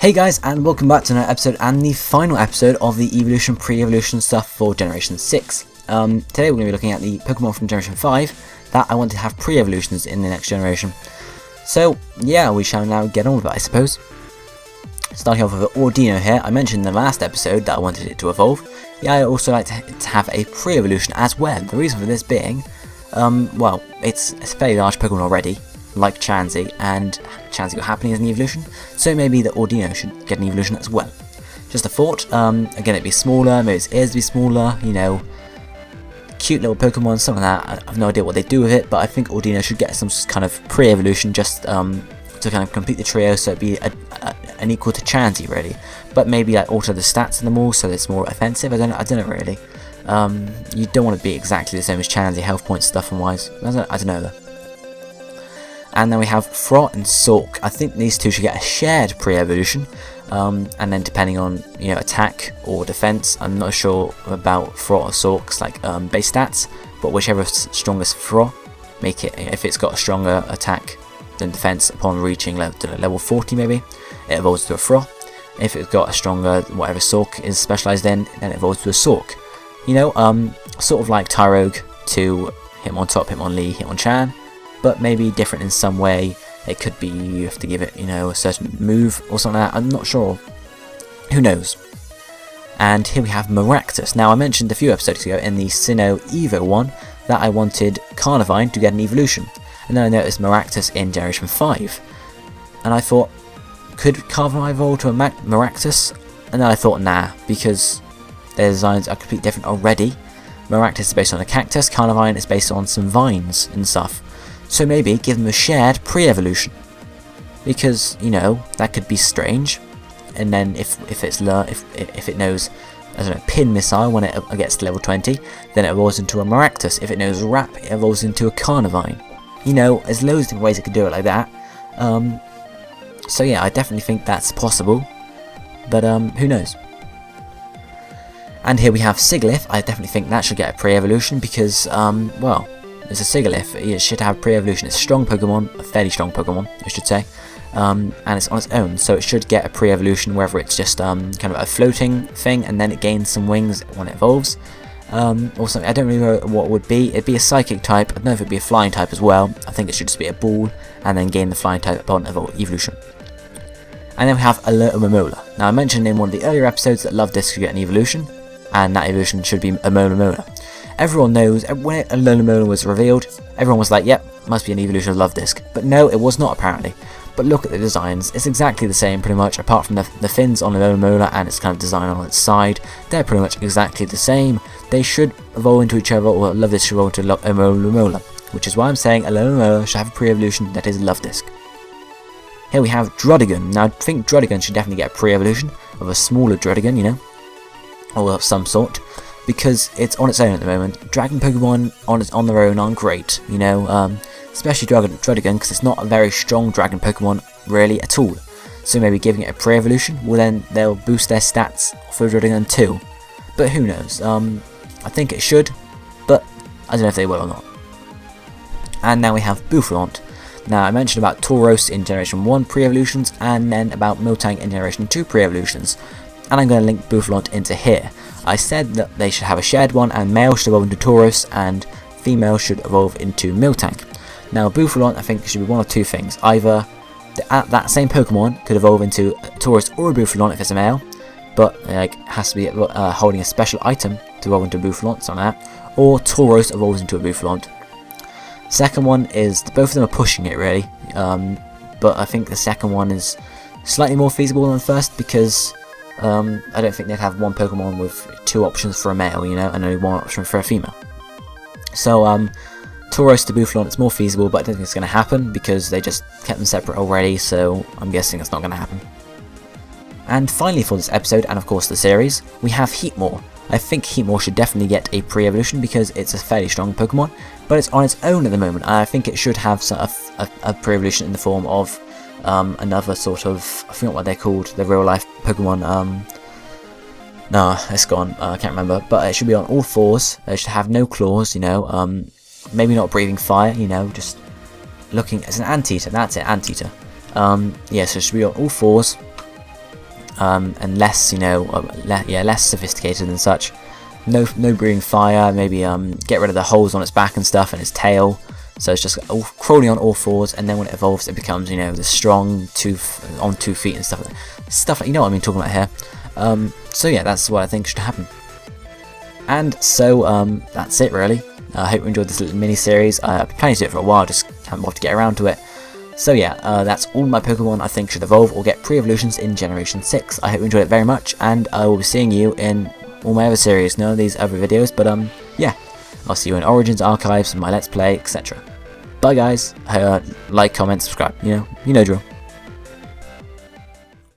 Hey guys, and welcome back to another episode and the final episode of the evolution pre-evolution stuff for Generation 6. Today we're going to be looking at the Pokemon from Generation 5 that I want to have pre-evolutions in the next generation. So yeah, we shall now get on with it, I suppose. Starting off with Ordino here. I mentioned in the last episode that I wanted it to evolve. Yeah, I also like to have a pre-evolution as well. The reason for this being, well, it's a fairly large Pokemon already, like Chansey, and Chansey got happening as an evolution, so maybe the Ordino should get an evolution as well. Just a thought. Again, it'd be smaller, maybe its ears would be smaller, you know, cute little Pokemon, something like that. I have no idea what they do with it, but I think Ordino should get some kind of pre-evolution just to kind of complete the trio, so it'd be an equal to Chansey really, but maybe like alter the stats of them all so it's more offensive. I don't know really. You don't want to be exactly the same as Chansey, health points stuff and wise. I don't know though. And then we have Frot and Sulk. I think these two should get a shared pre-evolution, and then depending on, you know, attack or defense. I'm not sure about Frot or Sulk's like base stats, but whichever's strongest for Frot, make it, if it's got a stronger attack than defense upon reaching level 40 maybe, it evolves to a Frot. If it's got a stronger whatever Sulk is specialized in, then it evolves to a Sulk. You know, sort of like Tyrogue to Hitmontop, Hitmonlee, Hitmonchan, but maybe different in some way. It could be you have to give it, you know, a certain move or something like that. I'm not sure. Who knows? And here we have Maractus. Now, I mentioned a few episodes ago in the Sinnoh Evo one that I wanted Carnivine to get an evolution. And then I noticed Maractus in Generation 5. And I thought, could Carnivine evolve to a Maractus? And then I thought, nah, because their designs are completely different already. Maractus is based on a cactus, Carnivine is based on some vines and stuff. So maybe give them a shared pre-evolution, because, you know, that could be strange. And then if it knows, I don't know, Pin Missile when it gets to level 20, then it evolves into a Maractus. If it knows Wrap, it evolves into a Carnivine. You know, there's loads of different ways it could do it like that. So yeah, I definitely think that's possible, but who knows. And here we have Sigilyph. I definitely think that should get a pre-evolution because, well, it's a Sigilyph. It should have pre-evolution. It's a strong Pokemon, a fairly strong Pokemon, I should say, and it's on its own, so it should get a pre-evolution, whether it's just kind of a floating thing and then it gains some wings when it evolves, or something. I don't really know what it would be. It'd be a Psychic type. I don't know if it'd be a Flying type as well. I think it should just be a Ball and then gain the Flying type upon evolution. And then we have Alomomola. Now, I mentioned in one of the earlier episodes that Luvdisc should get an evolution, and that evolution should be Alomomola. Everyone knows, when Alomomola was revealed, everyone was like, yep, must be an evolution of Luvdisc. But no, it was not apparently. But look at the designs, it's exactly the same pretty much, apart from the fins on Alomomola and its kind of design on its side. They're pretty much exactly the same. They should evolve into each other, or Luvdisc should evolve into Alomomola, which is why I'm saying Alomomola should have a pre-evolution that is Luvdisc. Here we have Druddigon. Now I think Druddigon should definitely get a pre-evolution of a smaller Druddigon, you know, or of some sort, because it's on its own at the moment. Dragon Pokemon on their own aren't great, you know, especially Druddigon, because it's not a very strong Dragon Pokemon really at all. So maybe giving it a pre-evolution, well then they'll boost their stats for Druddigon too. But who knows? I think it should, but I don't know if they will or not. And now we have Bouffalant. Now I mentioned about Tauros in Generation 1 pre-evolutions, and then about Miltank in Generation 2 pre-evolutions. And I'm going to link Bouffalant into here. I said that they should have a shared one, and male should evolve into Tauros, and female should evolve into Miltank. Now Bouffalant, I think, should be one of two things. Either that same Pokemon could evolve into a Tauros or a Bouffalant if it's a male, but like has to be holding a special item to evolve into a Bouffalant, something like that. Or Tauros evolves into a Bouffalant. Second one is, both of them are pushing it really, but I think the second one is slightly more feasible than the first, because I don't think they'd have one Pokemon with two options for a male, you know, and only one option for a female. So Tauros to Bouffalant, it's more feasible, but I don't think it's going to happen because they just kept them separate already, so I'm guessing it's not going to happen. And finally for this episode, and of course the series, we have Heatmor. I think Heatmor should definitely get a pre-evolution because it's a fairly strong Pokemon, but it's on its own at the moment, and I think it should have a pre-evolution in the form of another sort of, I forget what they're called, the real life Pokemon, no, it's gone, I can't remember, but it should be on all fours. It should have no claws, you know, maybe not breathing fire, you know, just looking, it's an Anteater, that's it, Anteater. Yeah, so it should be on all fours, and less, you know, less sophisticated and such. No breathing fire. Maybe get rid of the holes on its back and stuff and its tail. So it's just crawling on all fours, and then when it evolves, it becomes, you know, the strong on 2 feet and stuff like, you know what I mean, talking about here. So yeah, that's what I think should happen. And so that's it really. I hope you enjoyed this little mini series. I've been planning to do it for a while, just haven't bothered to get around to it. So yeah, that's all my Pokemon I think should evolve or get pre-evolutions in Generation 6. I hope you enjoyed it very much, and I will be seeing you in all my other series, none of these other videos, but yeah, I'll see you in Origins, Archives, my Let's Play, etc. Bye guys, like, comment, subscribe, you know drill.